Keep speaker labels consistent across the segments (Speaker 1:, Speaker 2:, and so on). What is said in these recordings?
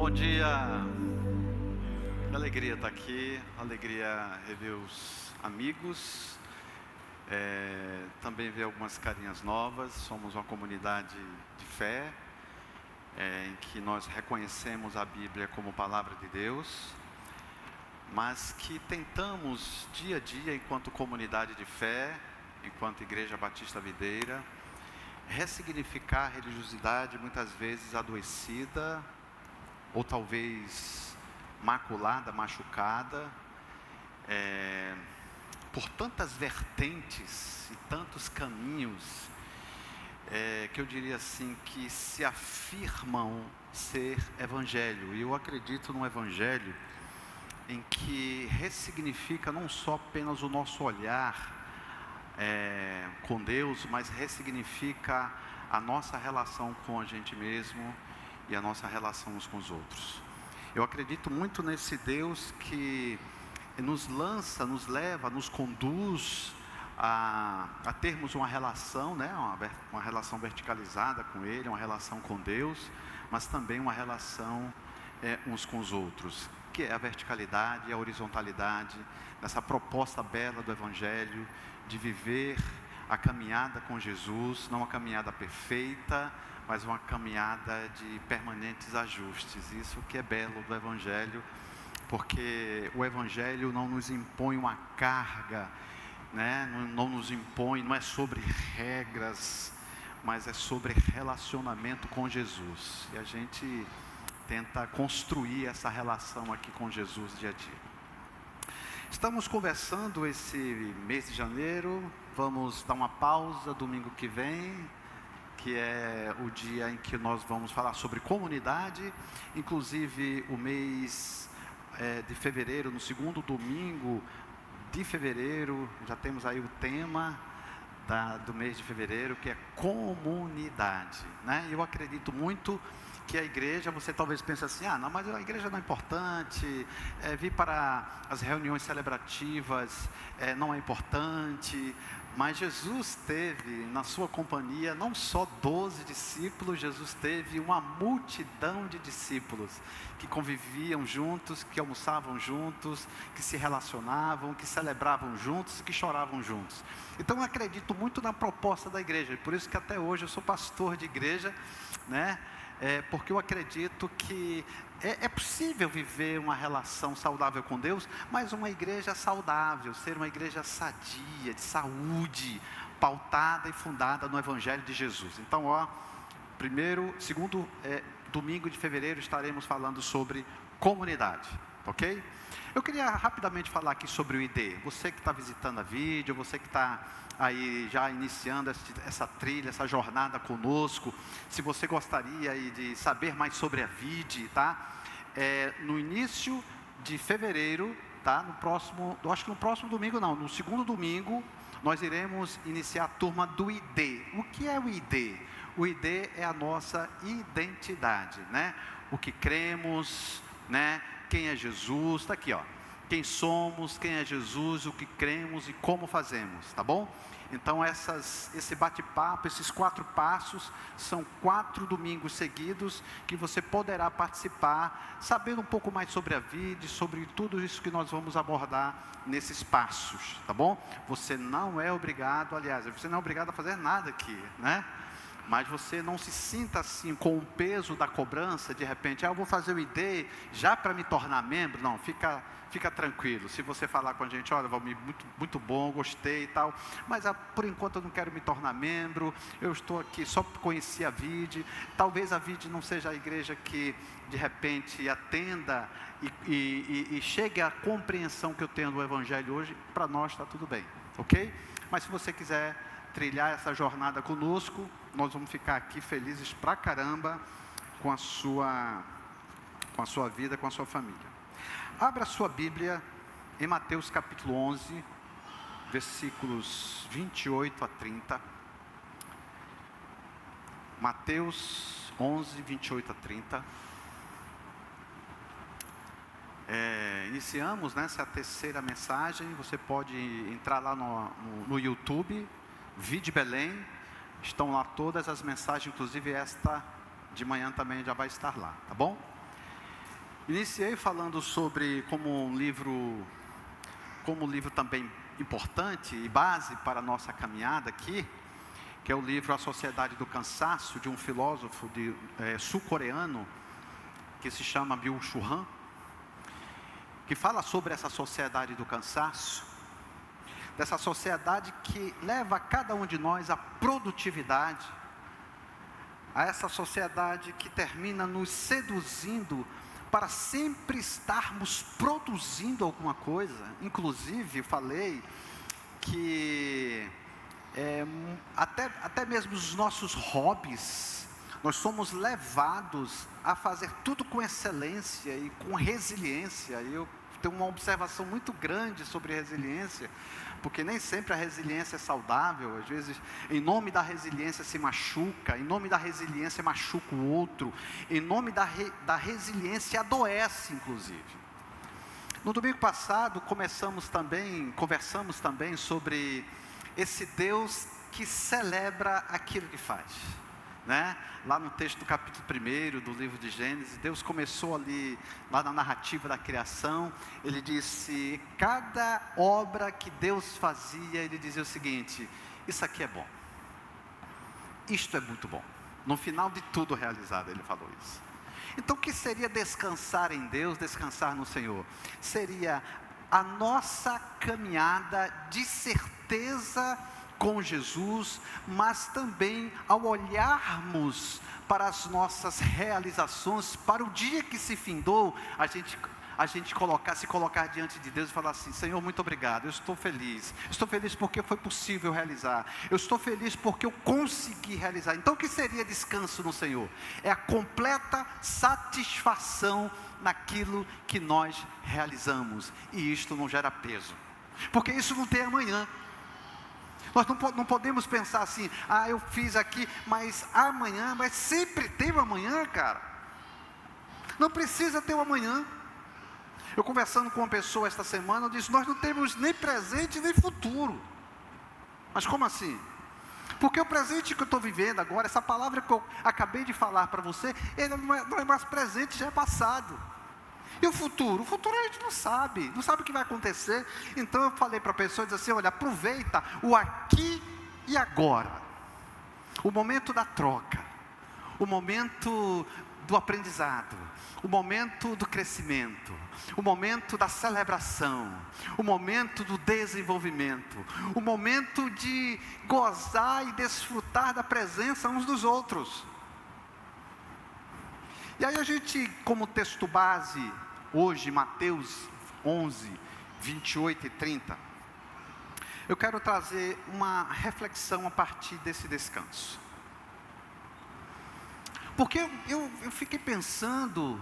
Speaker 1: Bom dia, que alegria estar aqui, alegria rever os amigos, também ver algumas carinhas novas. Somos uma comunidade de fé, em que nós reconhecemos a Bíblia como palavra de Deus, mas que tentamos dia a dia, enquanto comunidade de fé, enquanto Igreja Batista Videira, ressignificar a religiosidade muitas vezes adoecida, ou talvez maculada, machucada, por tantas vertentes e tantos caminhos, que eu diria assim, que se afirmam ser evangelho. E eu acredito num evangelho em que ressignifica não só apenas o nosso olhar com Deus, mas ressignifica a nossa relação com a gente mesmo e a nossa relação uns com os outros. Eu acredito muito nesse Deus que nos lança, nos leva, nos conduz a termos uma relação, uma relação verticalizada com Ele, uma relação com Deus, mas também uma relação uns com os outros, que é a verticalidade e a horizontalidade, nessa proposta bela do Evangelho, de viver a caminhada com Jesus, não uma caminhada perfeita, mas uma caminhada de permanentes ajustes. Isso que é belo do Evangelho, porque o Evangelho não nos impõe uma carga, não nos impõe, não é sobre regras, mas é sobre relacionamento com Jesus. E a gente tenta construir essa relação aqui com Jesus dia a dia. Estamos conversando esse mês de janeiro, vamos dar uma pausa domingo que vem, que é o dia em que nós vamos falar sobre comunidade. Inclusive o mês de fevereiro, no segundo domingo de fevereiro, já temos aí o tema do mês de fevereiro, que é comunidade, Eu acredito muito que a igreja, você talvez pense assim, não, mas a igreja não é importante, vir para as reuniões celebrativas não é importante, mas Jesus teve na sua companhia não só 12 discípulos, Jesus teve uma multidão de discípulos que conviviam juntos, que almoçavam juntos, que se relacionavam, que celebravam juntos e que choravam juntos. Então eu acredito muito na proposta da igreja, por isso que até hoje eu sou pastor de igreja, porque eu acredito que é possível viver uma relação saudável com Deus, mas uma igreja saudável, ser uma igreja sadia, de saúde, pautada e fundada no Evangelho de Jesus. Então, segundo domingo de fevereiro estaremos falando sobre comunidade, ok? Eu queria rapidamente falar aqui sobre o ID. Você que está visitando a vídeo, você que está aí já iniciando essa trilha, essa jornada conosco, se você gostaria aí de saber mais sobre a VID, no início de fevereiro, acho que no próximo domingo não, no segundo domingo, nós iremos iniciar a turma do ID. O que é o ID? O ID é a nossa identidade, O que cremos, Quem é Jesus, está aqui, quem somos, quem é Jesus, o que cremos e como fazemos, tá bom? Então esse bate-papo, esses 4 passos, são 4 domingos seguidos que você poderá participar, sabendo um pouco mais sobre a vida, sobre tudo isso que nós vamos abordar nesses passos, tá bom? Você não é obrigado, aliás, você não é obrigado a fazer nada aqui, Mas você não se sinta assim com o peso da cobrança, de repente, eu vou fazer o ID já para me tornar membro. Não, fica tranquilo. Se você falar com a gente, olha, Valmir, muito bom, gostei e tal, mas por enquanto eu não quero me tornar membro, eu estou aqui só para conhecer a VID. Talvez a VID não seja a igreja que de repente atenda e chegue à compreensão que eu tenho do Evangelho hoje. Para nós está tudo bem, ok? Mas se você quiser trilhar essa jornada conosco, nós vamos ficar aqui felizes pra caramba com a sua vida, com a sua família. Abra a sua Bíblia em Mateus capítulo 11, versículos 28 a 30. Mateus 11, 28 a 30. Iniciamos nessa terceira mensagem. Você pode entrar lá no YouTube, VID Belém, estão lá todas as mensagens, inclusive esta de manhã também já vai estar lá, tá bom? Iniciei falando sobre como um livro também importante e base para a nossa caminhada aqui, que é o livro A Sociedade do Cansaço, de um filósofo sul-coreano, que se chama Byung-Chul Han, que fala sobre essa sociedade do cansaço, dessa sociedade que leva cada um de nós à produtividade, a essa sociedade que termina nos seduzindo para sempre estarmos produzindo alguma coisa. Inclusive, falei que até mesmo os nossos hobbies, nós somos levados a fazer tudo com excelência e com resiliência. Eu tenho uma observação muito grande sobre resiliência, porque nem sempre a resiliência é saudável. Às vezes, em nome da resiliência se machuca, em nome da resiliência machuca o outro, em nome da resiliência adoece, inclusive. No domingo passado, conversamos também sobre esse Deus que celebra aquilo que faz, né? Lá no texto do capítulo 1 do livro de Gênesis, Deus começou ali, lá na narrativa da criação, Ele disse, cada obra que Deus fazia, Ele dizia o seguinte, isso aqui é bom, isto é muito bom. No final de tudo realizado, Ele falou isso. Então o que seria descansar em Deus, descansar no Senhor? Seria a nossa caminhada de certeza com Jesus, mas também ao olharmos para as nossas realizações, para o dia que se findou, a gente se colocar diante de Deus e falar assim, Senhor, muito obrigado, eu estou feliz porque foi possível realizar, eu estou feliz porque eu consegui realizar. Então o que seria descanso no Senhor? É a completa satisfação naquilo que nós realizamos, e isto não gera peso, porque isso não tem amanhã. Nós não podemos pensar assim, eu fiz aqui, mas amanhã, mas sempre tem um amanhã, cara. Não precisa ter um amanhã. Eu conversando com uma pessoa esta semana, eu disse, nós não temos nem presente nem futuro. Mas como assim? Porque o presente que eu estou vivendo agora, essa palavra que eu acabei de falar para você, ele não é mais presente, já é passado. E o futuro? O futuro a gente não sabe o que vai acontecer. Então eu falei para a pessoa, disse assim, olha, aproveita o aqui e agora, o momento da troca, o momento do aprendizado, o momento do crescimento, o momento da celebração, o momento do desenvolvimento, o momento de gozar e desfrutar da presença uns dos outros. E aí a gente, como texto base, hoje, Mateus 11, 28 e 30, eu quero trazer uma reflexão a partir desse descanso. Porque eu fiquei pensando,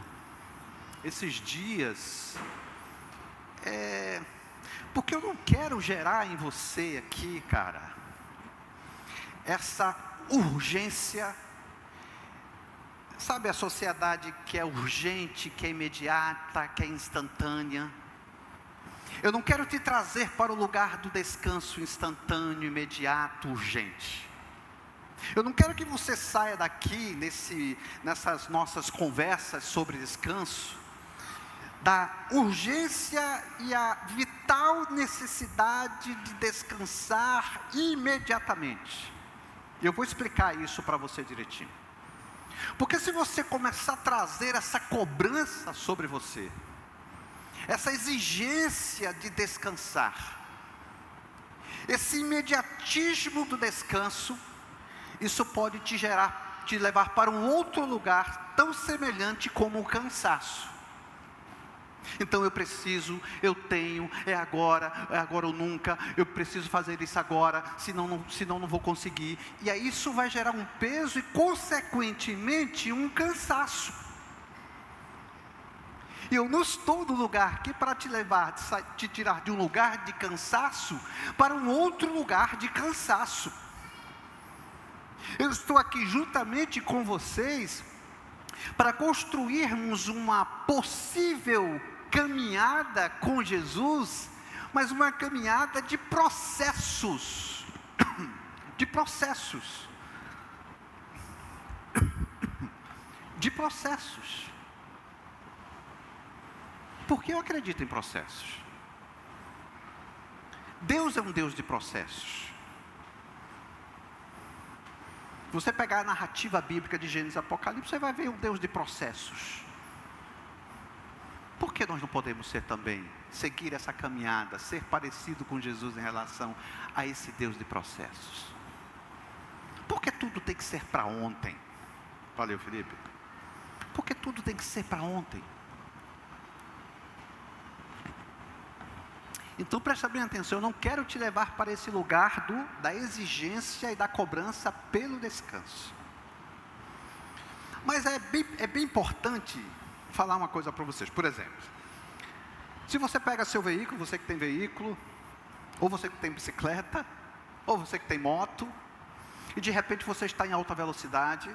Speaker 1: esses dias, porque eu não quero gerar em você aqui, cara, essa urgência. Sabe a sociedade que é urgente, que é imediata, que é instantânea? Eu não quero te trazer para o lugar do descanso instantâneo, imediato, urgente. Eu não quero que você saia daqui, nessas nossas conversas sobre descanso, da urgência e a vital necessidade de descansar imediatamente. Eu vou explicar isso para você direitinho. Porque se você começar a trazer essa cobrança sobre você, essa exigência de descansar, esse imediatismo do descanso, isso pode te levar para um outro lugar tão semelhante como o cansaço. Então eu tenho, é agora ou nunca, eu preciso fazer isso agora, senão não vou conseguir. E aí isso vai gerar um peso e consequentemente um cansaço. E eu não estou no lugar aqui para te tirar de um lugar de cansaço para um outro lugar de cansaço. Eu estou aqui juntamente com vocês para construirmos uma possível caminhada com Jesus, mas uma caminhada de processos, de processos. Porque eu acredito em processos. Deus é um Deus de processos. Se você pegar a narrativa bíblica de Gênesis e Apocalipse, você vai ver um Deus de processos. Por que nós não podemos ser também, seguir essa caminhada, ser parecido com Jesus em relação a esse Deus de processos? Por que tudo tem que ser para ontem? Valeu, Felipe. Por que tudo tem que ser para ontem? Então presta bem atenção, eu não quero te levar para esse lugar da exigência e da cobrança pelo descanso. Mas é bem importante falar uma coisa para vocês. Por exemplo, se você pega seu veículo, você que tem veículo, ou você que tem bicicleta, ou você que tem moto, e de repente você está em alta velocidade,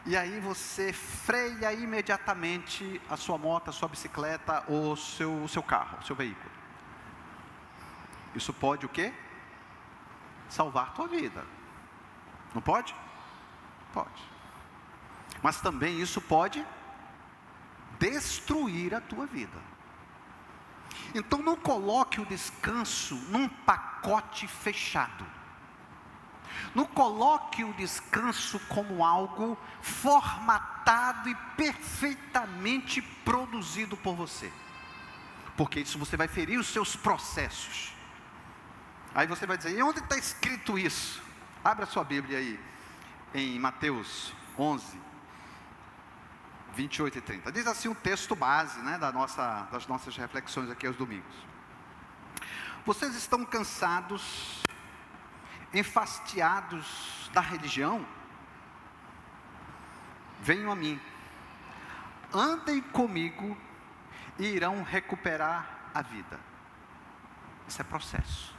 Speaker 1: e aí você freia imediatamente a sua moto, a sua bicicleta, ou o seu carro, o seu veículo. Isso pode o quê? Salvar a tua vida. Não pode? Pode. Mas também isso pode destruir a tua vida. Então não coloque o descanso num pacote fechado. Não coloque o descanso como algo formatado e perfeitamente produzido por você. Porque isso você vai ferir os seus processos. Aí você vai dizer, e onde está escrito isso? Abra sua Bíblia aí, em Mateus 11, 28 e 30. Diz assim um texto base, né, das nossas reflexões aqui aos domingos. Vocês estão cansados, enfastiados da religião? Venham a mim, andem comigo e irão recuperar a vida. Isso é processo.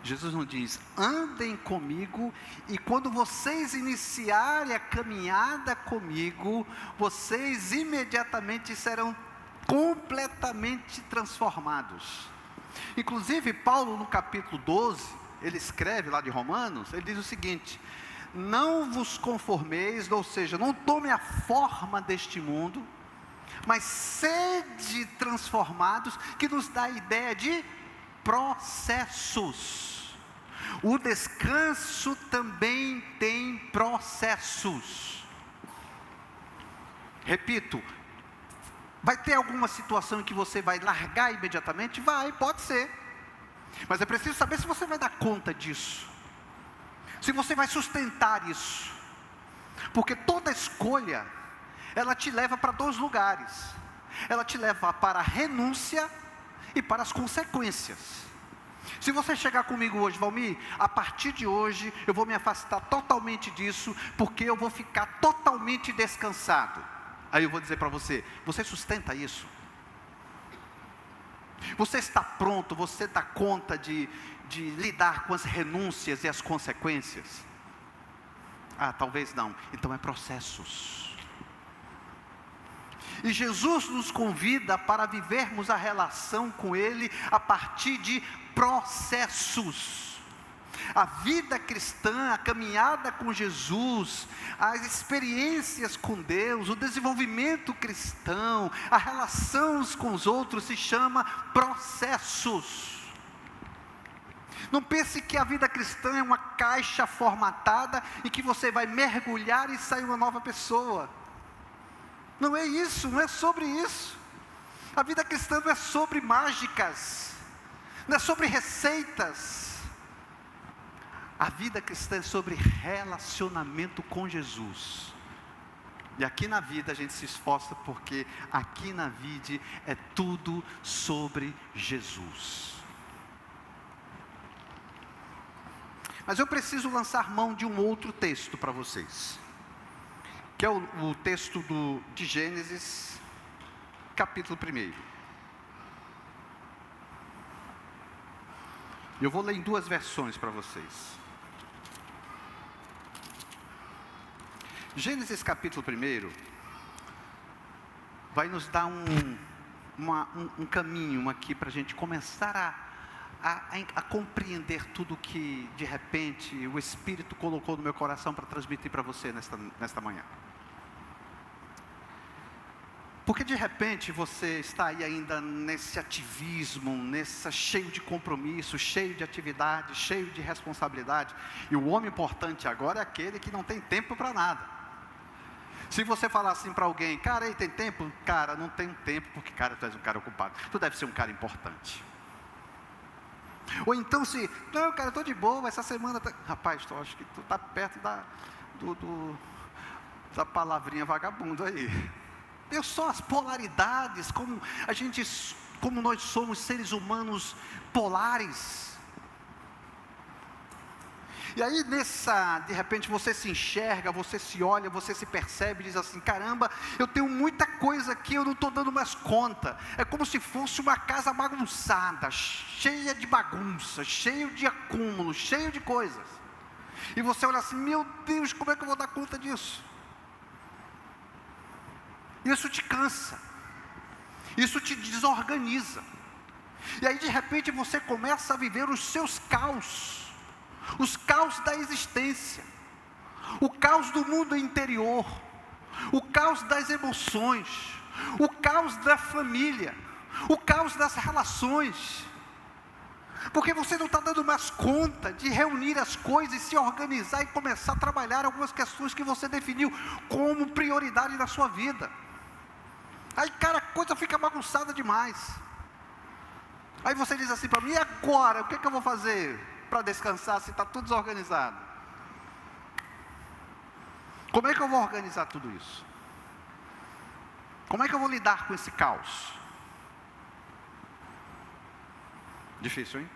Speaker 1: Jesus não diz, andem comigo, e quando vocês iniciarem a caminhada comigo, vocês imediatamente serão completamente transformados. Inclusive Paulo no capítulo 12, ele escreve lá de Romanos, ele diz o seguinte, não vos conformeis, ou seja, não tome a forma deste mundo, mas sede transformados, que nos dá a ideia de processos. O descanso também tem processos. Repito, vai ter alguma situação em que você vai largar imediatamente? Vai, pode ser. Mas é preciso saber se você vai dar conta disso. Se você vai sustentar isso. Porque toda escolha, ela te leva para dois lugares. Ela te leva para a renúncia e para as consequências. Se você chegar comigo hoje, Valmir, a partir de hoje eu vou me afastar totalmente disso, porque eu vou ficar totalmente descansado. Aí eu vou dizer para você, você sustenta isso? Você está pronto, você dá conta de lidar com as renúncias e as consequências? Ah, talvez não. Então é processos. E Jesus nos convida para vivermos a relação com Ele a partir de processos. A vida cristã, a caminhada com Jesus, as experiências com Deus, o desenvolvimento cristão, a relação uns com os outros se chama processos. Não pense que a vida cristã é uma caixa formatada e que você vai mergulhar e sair uma nova pessoa. Não é isso, não é sobre isso. A vida cristã não é sobre mágicas, não é sobre receitas. A vida cristã é sobre relacionamento com Jesus. E aqui na vida a gente se esforça porque aqui na vida é tudo sobre Jesus. Mas eu preciso lançar mão de um outro texto para vocês, que é o texto de Gênesis, capítulo 1. Eu vou ler em duas versões para vocês. Gênesis capítulo 1 vai nos dar um caminho aqui para a gente começar a compreender tudo que de repente o Espírito colocou no meu coração para transmitir para você nesta manhã. Porque de repente você está aí ainda nesse ativismo, cheio de compromisso, cheio de atividade, cheio de responsabilidade. E o homem importante agora é aquele que não tem tempo para nada. Se você falar assim para alguém, cara, aí tem tempo? Cara, não tenho tempo, porque cara, tu és um cara ocupado. Tu deve ser um cara importante. Ou então não, cara, eu estou de boa, essa semana, rapaz, eu acho que tu está perto da palavrinha vagabundo aí. Eu só as polaridades, como nós somos seres humanos polares. E aí de repente você se enxerga, você se olha, você se percebe, diz assim, caramba, eu tenho muita coisa aqui, eu não estou dando mais conta. É como se fosse uma casa bagunçada, cheia de bagunça, cheio de acúmulo, cheio de coisas. E você olha assim, meu Deus, como é que eu vou dar conta disso? Isso te cansa, isso te desorganiza, e aí de repente você começa a viver os seus caos, os caos da existência, o caos do mundo interior, o caos das emoções, o caos da família, o caos das relações, porque você não está dando mais conta de reunir as coisas, se organizar e começar a trabalhar algumas questões que você definiu como prioridade na sua vida. Aí, cara, a coisa fica bagunçada demais. Aí você diz assim para mim, e agora? O que é que eu vou fazer para descansar se está tudo desorganizado? Como é que eu vou organizar tudo isso? Como é que eu vou lidar com esse caos? Difícil, hein?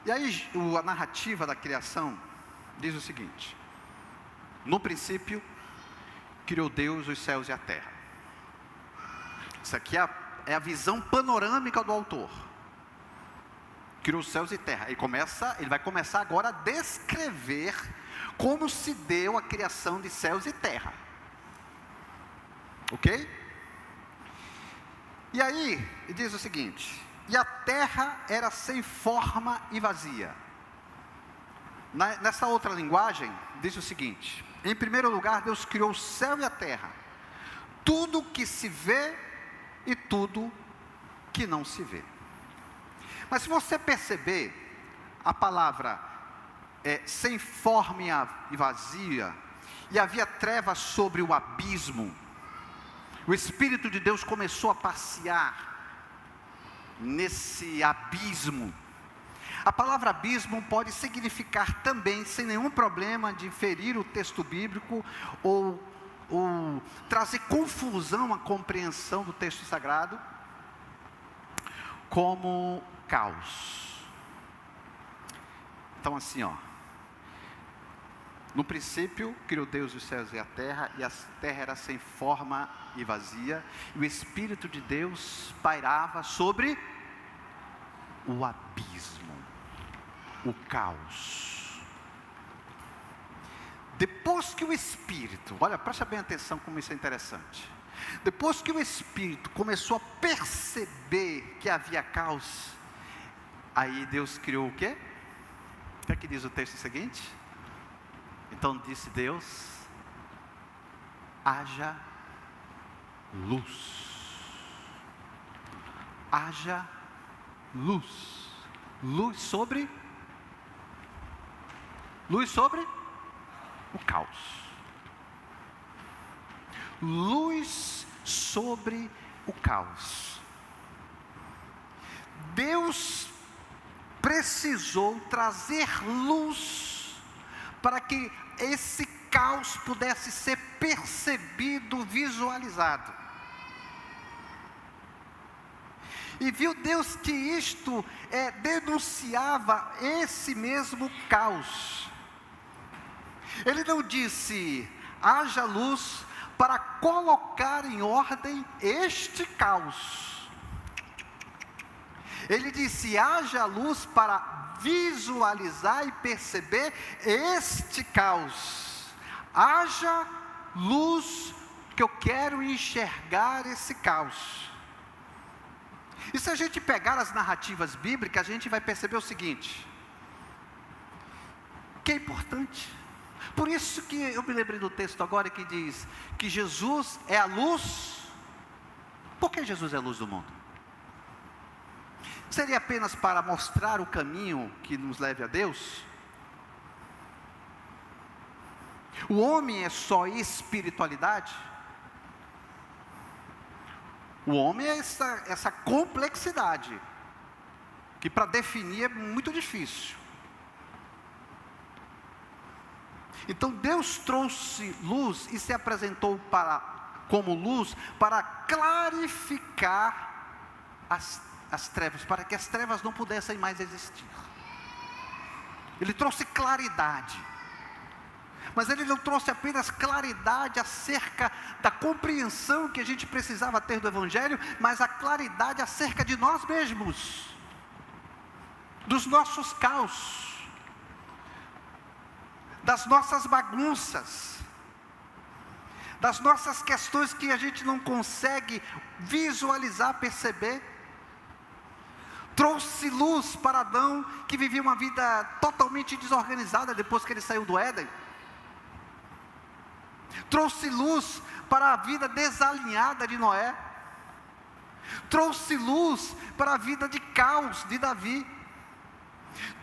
Speaker 1: E aí, a narrativa da criação diz o seguinte: no princípio, criou Deus os céus e a terra. Isso aqui é a visão panorâmica do autor. Criou os céus e terra. Ele vai começar agora a descrever como se deu a criação de céus e terra. Ok? E aí, diz o seguinte: e a terra era sem forma e vazia. Nessa outra linguagem, diz o seguinte: em primeiro lugar, Deus criou o céu e a terra, tudo que se vê e tudo que não se vê. Mas se você perceber, a palavra sem forma e vazia, e havia trevas sobre o abismo, o Espírito de Deus começou a passear nesse abismo. A palavra abismo pode significar também, sem nenhum problema de ferir o texto bíblico ou trazer confusão à compreensão do texto sagrado, como caos. Então assim, no princípio criou Deus os céus e a terra terra era sem forma e vazia, e o Espírito de Deus pairava sobre o abismo, o caos. Depois que o Espírito, olha, presta bem atenção como isso é interessante. Depois que o Espírito começou a perceber que havia caos, aí Deus criou o quê? O que é que diz o texto seguinte? Então disse Deus: haja luz. Haja luz. Luz sobre o caos. Luz sobre o caos. Deus precisou trazer luz para que esse caos pudesse ser percebido, visualizado. E viu Deus que isto denunciava esse mesmo caos. Ele não disse: haja luz para colocar em ordem este caos. Ele disse: haja luz para visualizar e perceber este caos. Haja luz que eu quero enxergar esse caos. E se a gente pegar as narrativas bíblicas, a gente vai perceber o seguinte, que é importante. Por isso que eu me lembrei do texto agora que diz que Jesus é a luz. Por que Jesus é a luz do mundo? Seria apenas para mostrar o caminho que nos leve a Deus? O homem é só espiritualidade? O homem é essa complexidade, que para definir é muito difícil. Então Deus trouxe luz e se apresentou como luz para clarificar as trevas, para que as trevas não pudessem mais existir. Ele trouxe claridade, mas Ele não trouxe apenas claridade acerca da compreensão que a gente precisava ter do Evangelho, mas a claridade acerca de nós mesmos, dos nossos caos, das nossas bagunças, das nossas questões que a gente não consegue visualizar, perceber. Trouxe luz para Adão, que vivia uma vida totalmente desorganizada depois que ele saiu do Éden. Trouxe luz para a vida desalinhada de Noé. Trouxe luz para a vida de caos de Davi.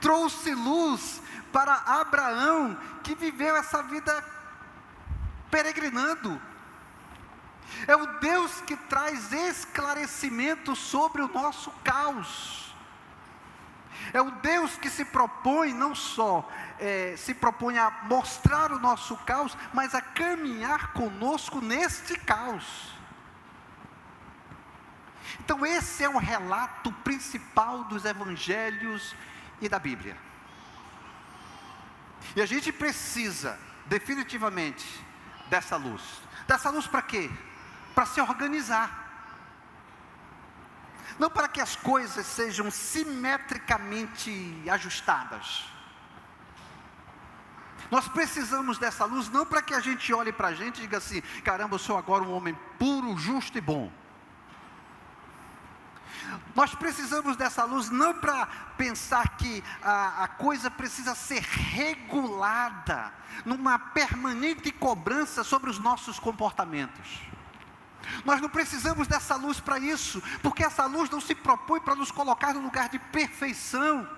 Speaker 1: Trouxe luz para Abraão, que viveu essa vida peregrinando. É o Deus que traz esclarecimento sobre o nosso caos. É o Deus que se propõe, não só se propõe a mostrar o nosso caos, mas a caminhar conosco neste caos. Então esse é o relato principal dos evangelhos e da Bíblia. E a gente precisa definitivamente dessa luz. Dessa luz para quê? Para se organizar. Não para que as coisas sejam simetricamente ajustadas. Nós precisamos dessa luz não para que a gente olhe para a gente e diga assim: caramba, eu sou agora um homem puro, justo e bom. Nós precisamos dessa luz não para pensar que a coisa precisa ser regulada numa permanente cobrança sobre os nossos comportamentos. Nós não precisamos dessa luz para isso, porque essa luz não se propõe para nos colocar no lugar de perfeição.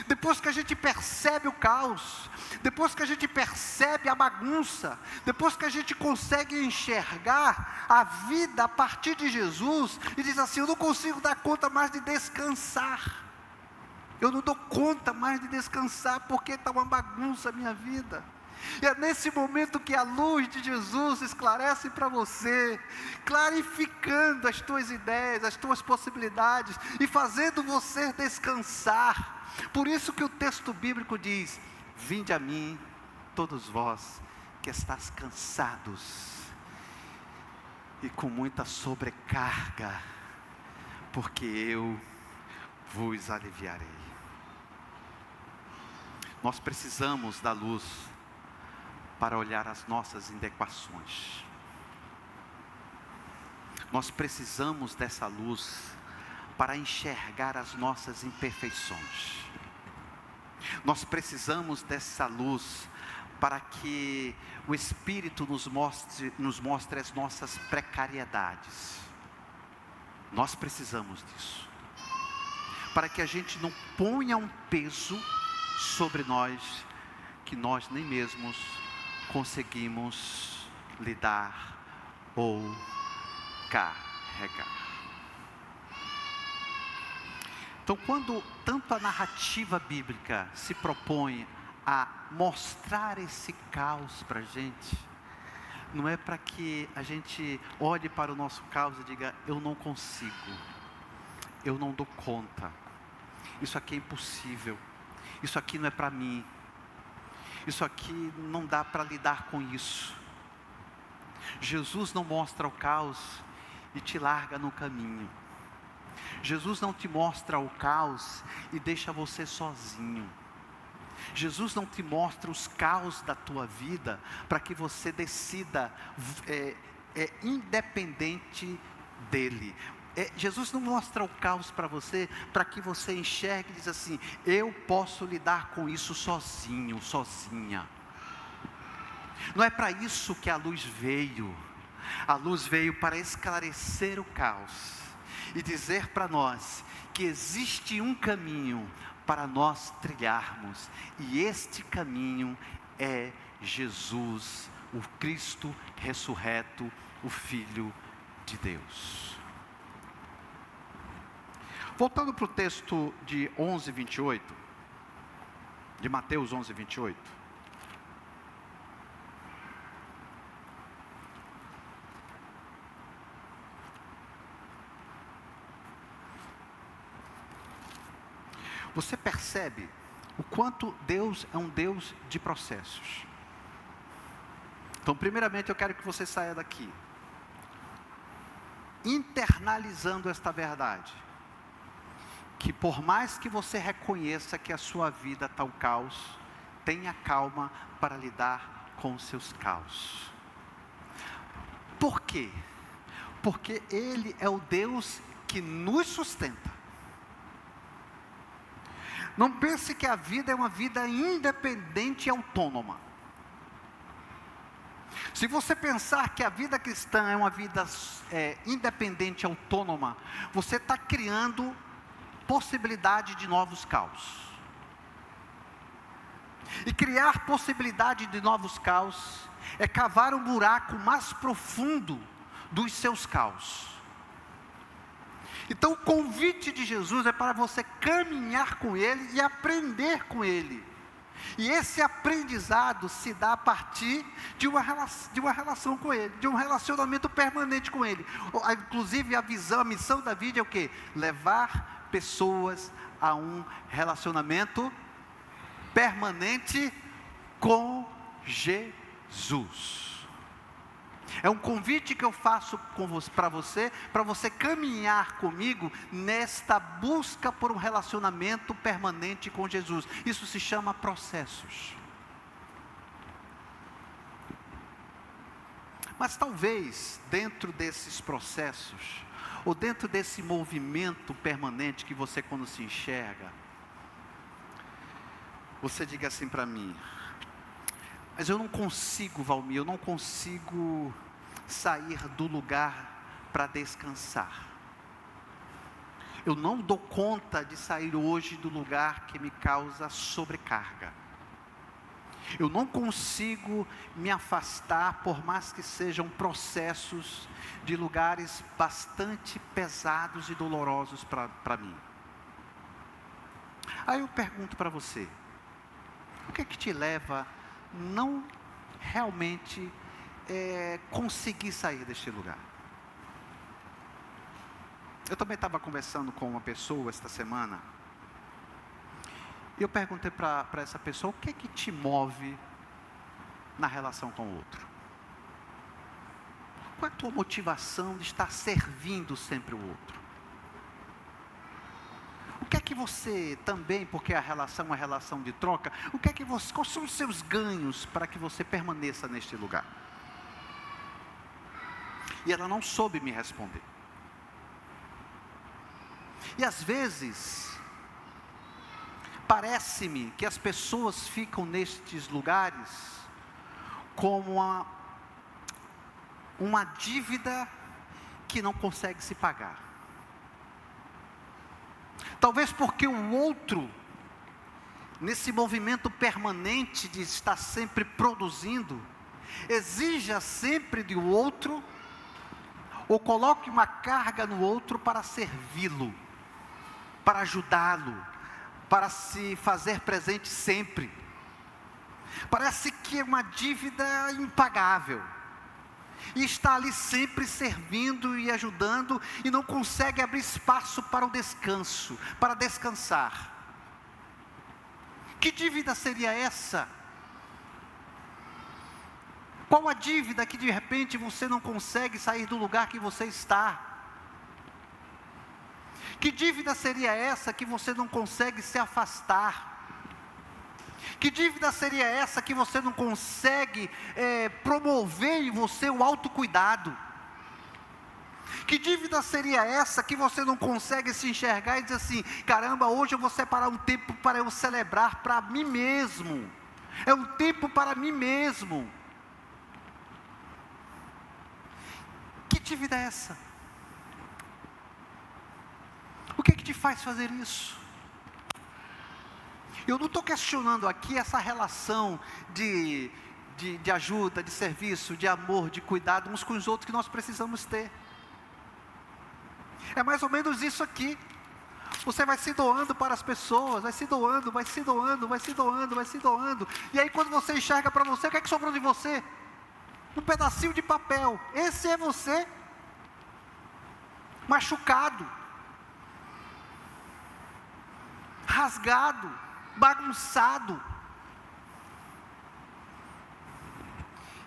Speaker 1: Depois que a gente percebe o caos, depois que a gente percebe a bagunça, depois que a gente consegue enxergar a vida a partir de Jesus, e diz assim: eu não consigo dar conta mais de descansar, eu não dou conta mais de descansar, porque está uma bagunça a minha vida. E é nesse momento que a luz de Jesus esclarece para você, clarificando as tuas ideias, as tuas possibilidades, e fazendo você descansar. Por isso que o texto bíblico diz: vinde a mim, todos vós que estáis cansados e com muita sobrecarga, porque eu vos aliviarei. Nós precisamos da luz para olhar as nossas inadequações. Nós precisamos dessa luz para enxergar as nossas imperfeições. Nós precisamos dessa luz para que o Espírito nos mostre as nossas precariedades. Nós precisamos disso, para que a gente não ponha um peso sobre nós que nós nem mesmos conseguimos lidar ou carregar. Então, quando tanto a narrativa bíblica se propõe a mostrar esse caos para a gente, não é para que a gente olhe para o nosso caos e diga: eu não consigo, eu não dou conta, isso aqui é impossível, isso aqui não é para mim, isso aqui não dá para lidar com isso. Jesus não mostra o caos e te larga no caminho. Jesus não te mostra o caos e deixa você sozinho. Jesus não te mostra os caos da tua vida para que você decida independente dele. Jesus não mostra o caos para você para que você enxergue e diz assim: eu posso lidar com isso sozinho, sozinha. Não é para isso que a luz veio. A luz veio para esclarecer o caos e dizer para nós que existe um caminho para nós trilharmos, e este caminho é Jesus, o Cristo ressurreto, o Filho de Deus. Voltando para o texto de 11:28, de Mateus 11:28. Você percebe o quanto Deus é um Deus de processos. Então, primeiramente, eu quero que você saia daqui internalizando esta verdade, que por mais que você reconheça que a sua vida está um caos, tenha calma para lidar com os seus caos. Por quê? Porque Ele é o Deus que nos sustenta. Não pense que a vida é uma vida independente e autônoma. Se você pensar que a vida cristã é uma vida independente e autônoma, você está criando possibilidade de novos caos. E criar possibilidade de novos caos é cavar um buraco mais profundo dos seus caos. Então o convite de Jesus é para você caminhar com Ele e aprender com Ele. E esse aprendizado se dá a partir de uma relação com Ele, de um relacionamento permanente com Ele. Inclusive a missão da vida é o quê? Levar pessoas a um relacionamento permanente com Jesus. É um convite que eu faço para você caminhar comigo nesta busca por um relacionamento permanente com Jesus. Isso se chama processos. Mas talvez dentro desses processos, ou dentro desse movimento permanente que você quando se enxerga, você diga assim para mim: mas eu não consigo, Valmir, eu não consigo sair do lugar para descansar. Eu não dou conta de sair hoje do lugar que me causa sobrecarga. Eu não consigo me afastar, por mais que sejam processos de lugares bastante pesados e dolorosos para mim. Aí eu pergunto para você: o que é que te leva não realmente conseguir sair deste lugar? Eu também estava conversando com uma pessoa esta semana, e eu perguntei para essa pessoa: o que é que te move na relação com o outro? Qual é a tua motivação de estar servindo sempre o outro? O que é que você também, porque a relação é uma relação de troca, quais são os seus ganhos para que você permaneça neste lugar? E ela não soube me responder. E às vezes, parece-me que as pessoas ficam nestes lugares como uma dívida que não consegue se pagar. Talvez porque o outro, nesse movimento permanente de estar sempre produzindo, exija sempre do outro, ou coloque uma carga no outro para servi-lo, para ajudá-lo, para se fazer presente sempre. Parece que é uma dívida impagável, e está ali sempre servindo e ajudando, e não consegue abrir espaço para o descanso, para descansar. Que dívida seria essa? Qual a dívida que de repente você não consegue sair do lugar que você está? Que dívida seria essa que você não consegue se afastar? Que dívida seria essa que você não consegue promover em você o autocuidado? Que dívida seria essa que você não consegue se enxergar e dizer assim: caramba, hoje eu vou separar um tempo para eu celebrar para mim mesmo. É um tempo para mim mesmo. dívida é essa? O que te faz fazer isso? Eu não estou questionando aqui essa relação de ajuda, de serviço, de amor, de cuidado uns com os outros que nós precisamos ter. É mais ou menos isso aqui. Você vai se doando para as pessoas, vai se doando, vai se doando, vai se doando, vai se doando. E aí quando você enxerga para você, o que é que sobrou de você? Um pedacinho de papel. Esse é você, machucado, rasgado, bagunçado.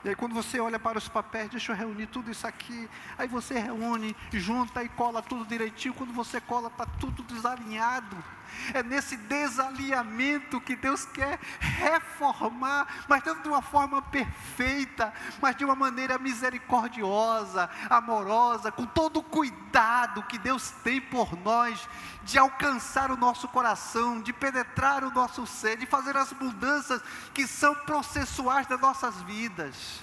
Speaker 1: E aí quando você olha para os papéis, deixa eu reunir tudo isso aqui, aí você reúne, junta e cola tudo direitinho. Quando você cola, está tudo desalinhado. É nesse desalinhamento que Deus quer reformar, mas não de uma forma perfeita, mas de uma maneira misericordiosa, amorosa, com todo o cuidado que Deus tem por nós, de alcançar o nosso coração, de penetrar o nosso ser, de fazer as mudanças que são processuais das nossas vidas.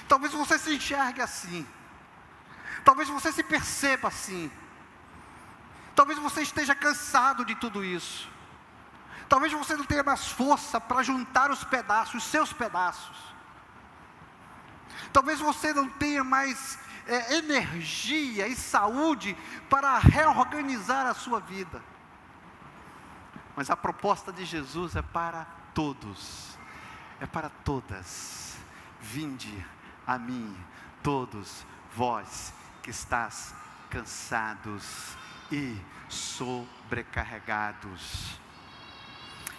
Speaker 1: Talvez você se enxergue assim, talvez você se perceba assim. Talvez você esteja cansado de tudo isso. Talvez você não tenha mais força para juntar os pedaços, os seus pedaços. Talvez você não tenha mais energia e saúde para reorganizar a sua vida. Mas a proposta de Jesus é para todos, é para todas. Vinde a mim, todos vós que estáis cansados e sobrecarregados.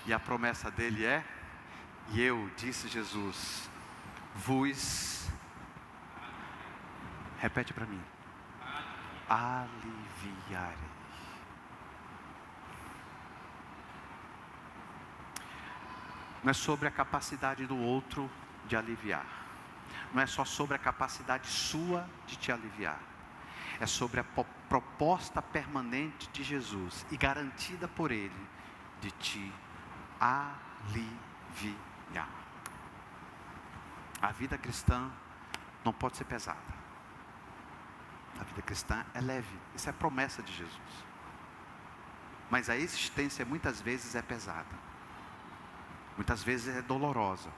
Speaker 1: E a promessa dele é: e eu, disse Jesus, repete para mim, aliviarei. Não é sobre a capacidade do outro de aliviar, não é só sobre a capacidade sua de te aliviar, é sobre a proposta permanente de Jesus e garantida por Ele de te aliviar. A vida cristã não pode ser pesada. A vida cristã é leve. Isso é promessa de Jesus. Mas a existência muitas vezes é pesada. Muitas vezes é dolorosa.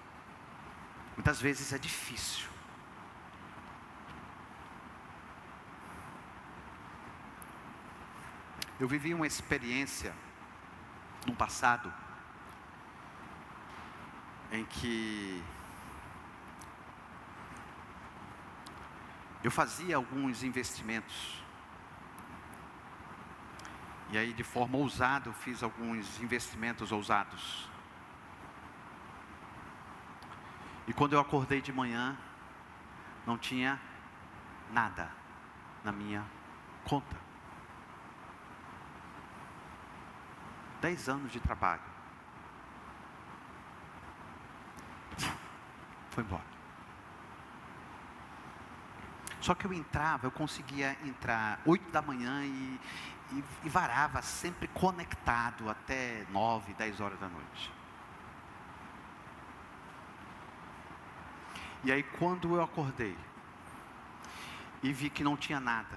Speaker 1: Muitas vezes é difícil. Eu vivi uma experiência no passado em que eu fazia alguns investimentos. E aí, de forma ousada, eu fiz alguns investimentos ousados. E quando eu acordei de manhã, não tinha nada na minha conta. 10 anos de trabalho. Foi embora. Só que eu conseguia entrar 8 da manhã e varava sempre conectado até 9, 10 horas da noite. E aí quando eu acordei e vi que não tinha nada,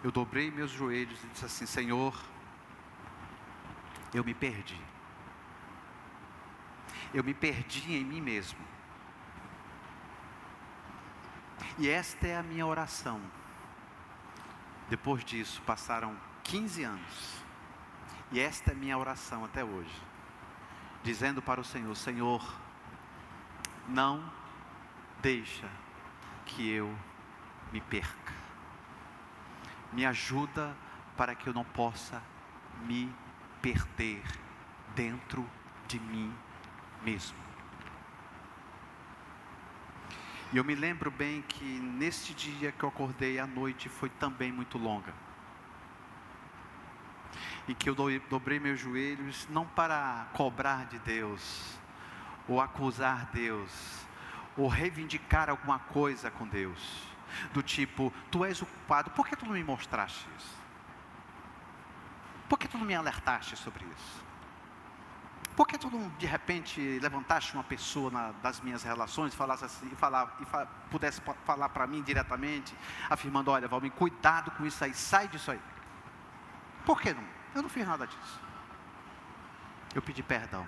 Speaker 1: eu dobrei meus joelhos e disse assim: Senhor, eu me perdi. Eu me perdi em mim mesmo. E esta é a minha oração. Depois disso, passaram 15 anos. E esta é a minha oração até hoje. Dizendo para o Senhor: Senhor, não deixa que eu me perca. Me ajuda para que eu não possa me perder dentro de mim mesmo. E eu me lembro bem que neste dia que eu acordei, a noite foi também muito longa. E que eu dobrei meus joelhos, não para cobrar de Deus, ou acusar Deus, ou reivindicar alguma coisa com Deus. Do tipo: tu és o culpado, por que tu não me mostraste isso? Por que tu não me alertaste sobre isso? Por que tu não, de repente, levantaste uma pessoa das minhas relações, falasse assim, pudesse falar para mim diretamente, afirmando: olha, Valmir, cuidado com isso aí, sai disso aí. Por que não? Eu não fiz nada disso. Eu pedi perdão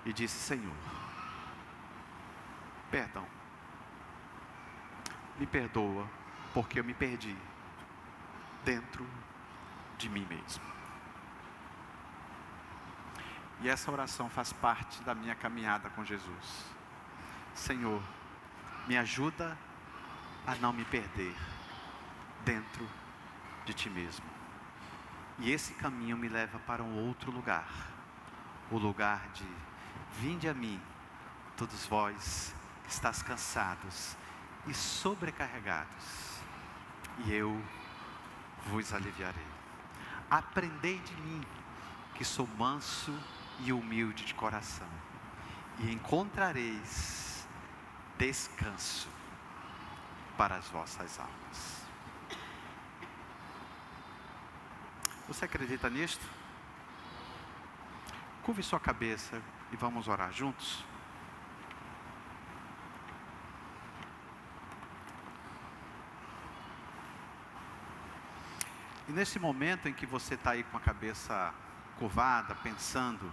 Speaker 1: e disse: Senhor, perdão, me perdoa, porque eu me perdi dentro de mim mesmo. E essa oração faz parte da minha caminhada com Jesus. Senhor, me ajuda a não me perder dentro de Ti mesmo. E esse caminho me leva para um outro lugar. O lugar de: vinde a mim, todos vós que estáis cansados e sobrecarregados, e eu vos aliviarei. Aprendei de mim, que sou manso e humilde de coração, e encontrareis descanso para as vossas almas. Você acredita nisto? Curve sua cabeça e vamos orar juntos. E nesse momento em que você está aí com a cabeça curvada, pensando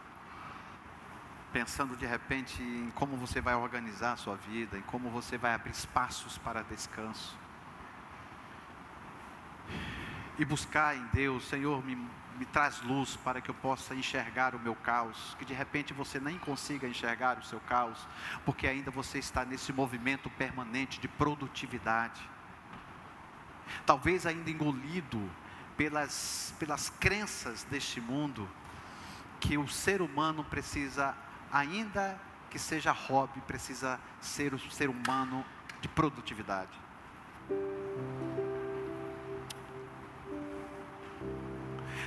Speaker 1: de repente em como você vai organizar a sua vida, em como você vai abrir espaços para descanso, e buscar em Deus: Senhor, me traz luz para que eu possa enxergar o meu caos, que de repente você nem consiga enxergar o seu caos, porque ainda você está nesse movimento permanente de produtividade, talvez ainda engolido pelas crenças deste mundo, que o ser humano precisa, ainda que seja hobby, precisa ser o ser humano de produtividade.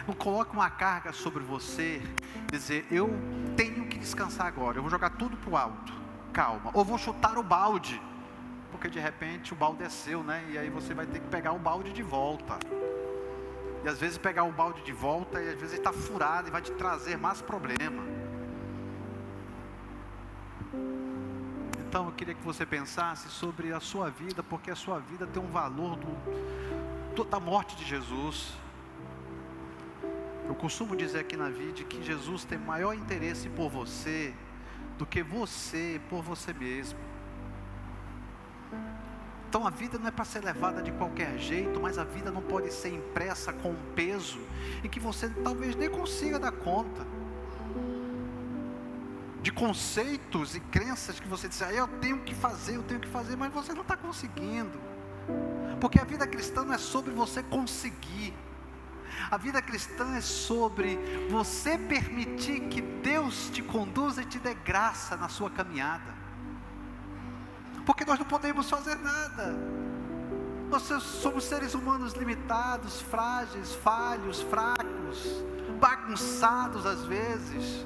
Speaker 1: Não coloque uma carga sobre você, dizer: eu tenho que descansar agora, eu vou jogar tudo para o alto. Calma, ou vou chutar o balde, porque de repente o balde é seu, né? E aí você vai ter que pegar o balde de volta. E às vezes pegar o balde de volta, e às vezes ele está furado e vai te trazer mais problema. Então eu queria que você pensasse sobre a sua vida, porque a sua vida tem um valor da morte de Jesus. Eu costumo dizer aqui na vida que Jesus tem maior interesse por você do que você por você mesmo. Então a vida não é para ser levada de qualquer jeito, mas a vida não pode ser impressa com um peso em que você talvez nem consiga dar conta. De conceitos e crenças que você diz: eu tenho que fazer, mas você não está conseguindo. Porque a vida cristã não é sobre você conseguir. A vida cristã é sobre você permitir que Deus te conduza e te dê graça na sua caminhada. Porque nós não podemos fazer nada. Nós somos seres humanos limitados, frágeis, falhos, fracos, bagunçados às vezes.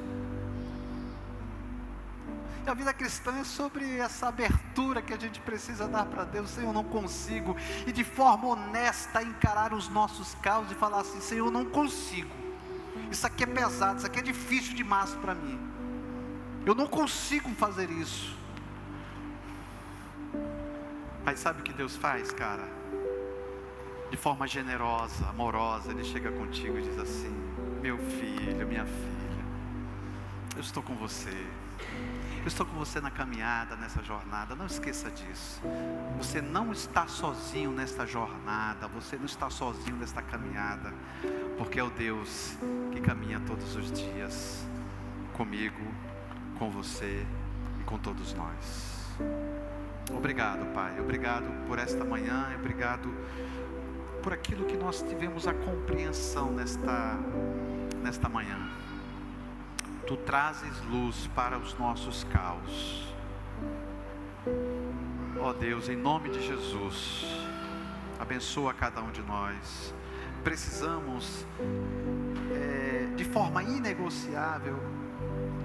Speaker 1: E a vida cristã é sobre essa abertura que a gente precisa dar para Deus. Senhor, eu não consigo. E de forma honesta encarar os nossos caos e falar assim: Senhor, eu não consigo. Isso aqui é pesado, isso aqui é difícil demais para mim. Eu não consigo fazer isso. Aí sabe o que Deus faz, cara? De forma generosa, amorosa, Ele chega contigo e diz assim: meu filho, minha filha, eu estou com você. Eu estou com você na caminhada, nessa jornada. Não esqueça disso. Você não está sozinho nesta jornada. Você não está sozinho nesta caminhada. Porque é o Deus que caminha todos os dias comigo, com você e com todos nós. Obrigado, Pai. Obrigado por esta manhã. Obrigado por aquilo que nós tivemos a compreensão nesta manhã. Tu trazes luz para os nossos caos. Ó Deus, em nome de Jesus, abençoa cada um de nós. Precisamos de forma inegociável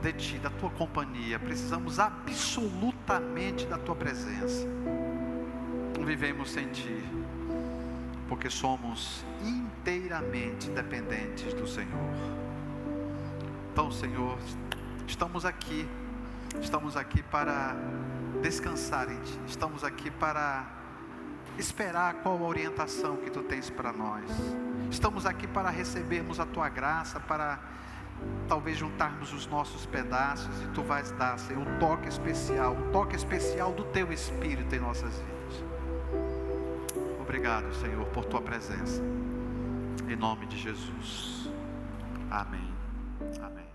Speaker 1: de Ti, da Tua companhia. Precisamos absolutamente da Tua presença. Não vivemos sem Ti, porque somos inteiramente dependentes do Senhor. Então, Senhor, estamos aqui para descansar em Ti, estamos aqui para esperar qual a orientação que Tu tens para nós, estamos aqui para recebermos a Tua graça, para talvez juntarmos os nossos pedaços, e Tu vais dar, Senhor, um toque especial do Teu Espírito em nossas vidas. Obrigado, Senhor, por Tua presença, em nome de Jesus, amém, amém.